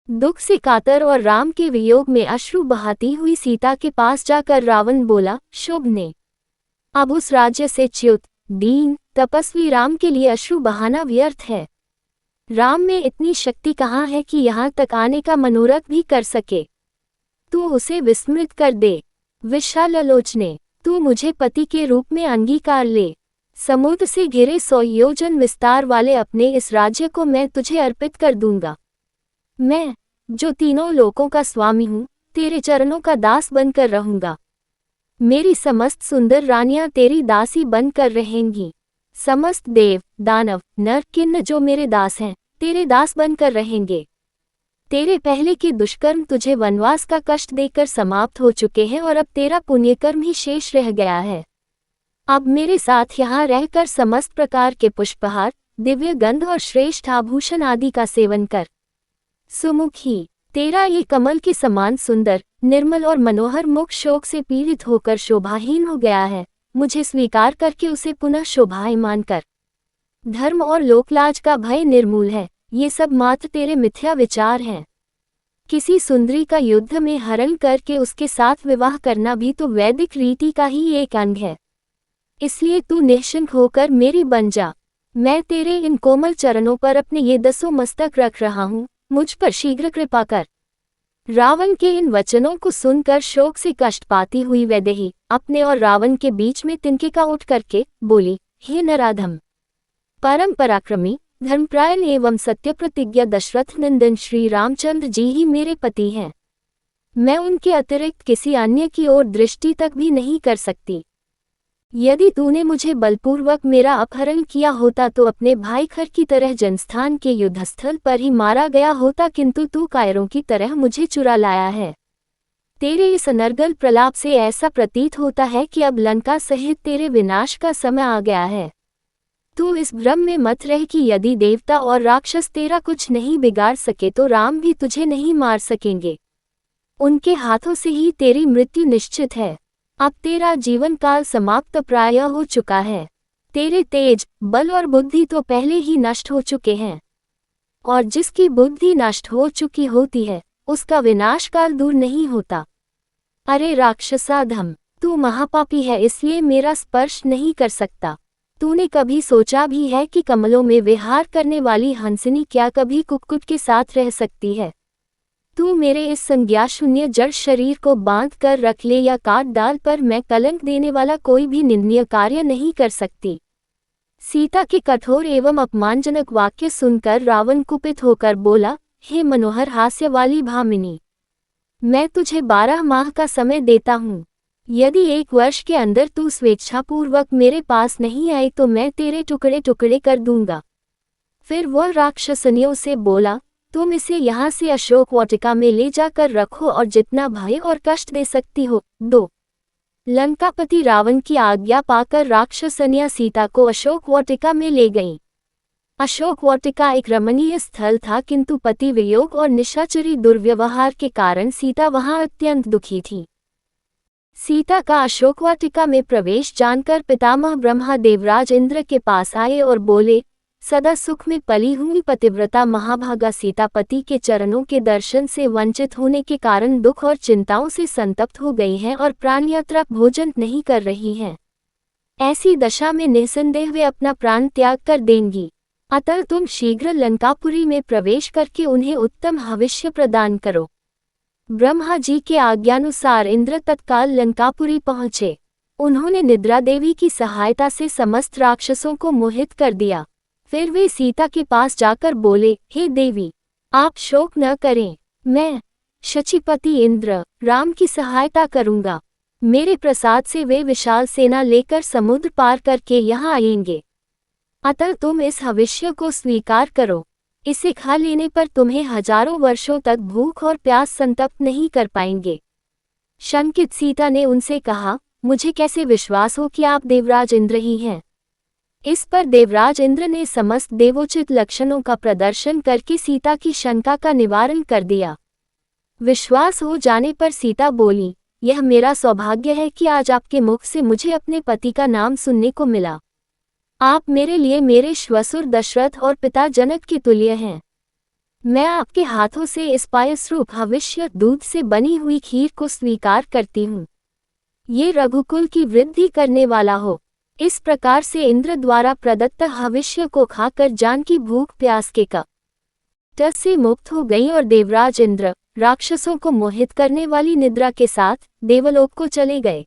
दुख से कातर और राम के वियोग में अश्रु बहाती हुई सीता के पास जाकर रावण बोला, शुभ ने अब उस राज्य से च्युत दीन तपस्वी राम के लिए अश्रु बहाना व्यर्थ है। राम में इतनी शक्ति कहाँ है कि यहाँ तक आने का मनोरथ भी कर सके। तू उसे विस्मृत कर दे। विशालालोचने, तू मुझे पति के रूप में अंगीकार ले। समुद्र से घिरे 100 योजन विस्तार वाले अपने इस राज्य को मैं तुझे अर्पित कर दूंगा। मैं, जो तीनों लोकों का स्वामी हूँ, तेरे चरणों का दास बनकर रहूंगा। मेरी समस्त सुंदर रानियां तेरी दासी बनकर रहेंगी। समस्त देव, दानव, नर, किन्नर जो मेरे दास हैं, तेरे दास बनकर रहेंगे। तेरे पहले के दुष्कर्म तुझे वनवास का कष्ट देकर समाप्त हो चुके हैं और अब तेरा पुण्यकर्म ही शेष रह गया है। अब मेरे साथ यहाँ रहकर समस्त प्रकार के पुष्पहार, दिव्य गंध और श्रेष्ठ आभूषण आदि का सेवन कर। सुमुखी, तेरा ये कमल के समान सुंदर, निर्मल और मनोहर मुख शोक से पीड़ित होकर शोभाहीन हो गया है। मुझे स्वीकार करके उसे पुनः शोभायमान कर। धर्म और लोकलाज का भय निर्मूल है। ये सब मात्र तेरे मिथ्या विचार हैं। किसी सुंदरी का युद्ध में हरण करके उसके साथ विवाह करना भी तो वैदिक रीति का ही एक अंग है। इसलिए तू निश्चिंत होकर मेरी बन जा। मैं तेरे इन कोमल चरणों पर अपने ये 10 मस्तक रख रहा हूँ, मुझ पर शीघ्र कृपा कर। रावण के इन वचनों को सुनकर शोक से कष्ट पाती हुई वैदेही अपने और रावण के बीच में तिनके उठ करके बोली, हे नराधम, परम पराक्रमी, धर्मप्रायण एवं सत्य प्रतिज्ञा दशरथ नंदन श्री रामचंद्र जी ही मेरे पति हैं। मैं उनके अतिरिक्त किसी अन्य की ओर दृष्टि तक भी नहीं कर सकती। यदि तूने मुझे बलपूर्वक मेरा अपहरण किया होता तो अपने भाई खर की तरह जनस्थान के युद्धस्थल पर ही मारा गया होता, किंतु तू कायरों की तरह मुझे चुरा लाया है। तेरे इस अनर्गल प्रलाप से ऐसा प्रतीत होता है कि अब लंका सहित तेरे विनाश का समय आ गया है। तू इस भ्रम में मत रह कि यदि देवता और राक्षस तेरा कुछ नहीं बिगाड़ सके तो राम भी तुझे नहीं मार सकेंगे। उनके हाथों से ही तेरी मृत्यु निश्चित है। अब तेरा जीवन काल समाप्त प्राय हो चुका है। तेरे तेज, बल और बुद्धि तो पहले ही नष्ट हो चुके हैं, और जिसकी बुद्धि नष्ट हो चुकी होती है उसका विनाश काल दूर नहीं होता। अरे राक्षसाधम, तू महापापी है, इसलिए मेरा स्पर्श नहीं कर सकता। तूने कभी सोचा भी है कि कमलों में विहार करने वाली हंसिनी क्या कभी कुक्कुट के साथ रह सकती है? तू मेरे इस संज्ञा शून्य जड़ शरीर को बांध कर रख ले या काट डाल, पर मैं कलंक देने वाला कोई भी निंदनीय कार्य नहीं कर सकती। सीता के कठोर एवं अपमानजनक वाक्य सुनकर रावण कुपित होकर बोला, हे मनोहर हास्य वाली भामिनी, मैं तुझे 12 माह का समय देता हूँ। यदि 1 वर्ष के अंदर तू स्वेच्छापूर्वक मेरे पास नहीं आई तो मैं तेरे टुकड़े टुकड़े कर दूंगा। फिर वह राक्षसनियों से बोला, तुम इसे यहाँ से अशोक वाटिका में ले जाकर रखो और जितना भय और कष्ट दे सकती हो दो। लंकापति रावण की आज्ञा पाकर राक्षसनियां सीता को अशोक वाटिका में ले गईं। अशोक वाटिका एक रमणीय स्थल था, किंतु पति वियोग और निशाचरी दुर्व्यवहार के कारण सीता वहां अत्यंत दुखी थी। सीता का अशोक वाटिका में प्रवेश जानकर पितामह ब्रह्मा देवराज इंद्र के पास आए और बोले, सदा सुख में पली हुई पतिव्रता महाभागा सीता पति के चरणों के दर्शन से वंचित होने के कारण दुख और चिंताओं से संतप्त हो गई हैं और प्राणयात्रा भोजन नहीं कर रही हैं। ऐसी दशा में निसंदेह वे अपना प्राण त्याग कर देंगी। अतः तुम शीघ्र लंकापुरी में प्रवेश करके उन्हें उत्तम हविष्य प्रदान करो। ब्रह्मा जी के आज्ञानुसार इंद्र तत्काल लंकापुरी पहुँचे। उन्होंने निद्रा देवी की सहायता से समस्त राक्षसों को मोहित कर दिया। फिर वे सीता के पास जाकर बोले, हे देवी, आप शोक न करें, मैं शचीपति इंद्र राम की सहायता करूंगा। मेरे प्रसाद से वे विशाल सेना लेकर समुद्र पार करके यहाँ आएंगे। अतः तुम इस हविष्य को स्वीकार करो। इसे खा लेने पर तुम्हें हजारों वर्षों तक भूख और प्यास संतप्त नहीं कर पाएंगे। शंकित सीता ने उनसे कहा, मुझे कैसे विश्वास हो कि आप देवराज इंद्र ही हैं? इस पर देवराज इंद्र ने समस्त देवोचित लक्षणों का प्रदर्शन करके सीता की शंका का निवारण कर दिया। विश्वास हो जाने पर सीता बोली, यह मेरा सौभाग्य है कि आज आपके मुख से मुझे अपने पति का नाम सुनने को मिला। आप मेरे लिए मेरे श्वशुर दशरथ और पिता जनक के तुल्य हैं। मैं आपके हाथों से इस पायस रूप भविष्य दूध से बनी हुई खीर को स्वीकार करती हूँ। ये रघुकुल की वृद्धि करने वाला हो। इस प्रकार से इंद्र द्वारा प्रदत्त भविष्य को खाकर जानकी भूख प्यास के कष्ट से मुक्त हो गई और देवराज इंद्र राक्षसों को मोहित करने वाली निद्रा के साथ देवलोक को चले गए।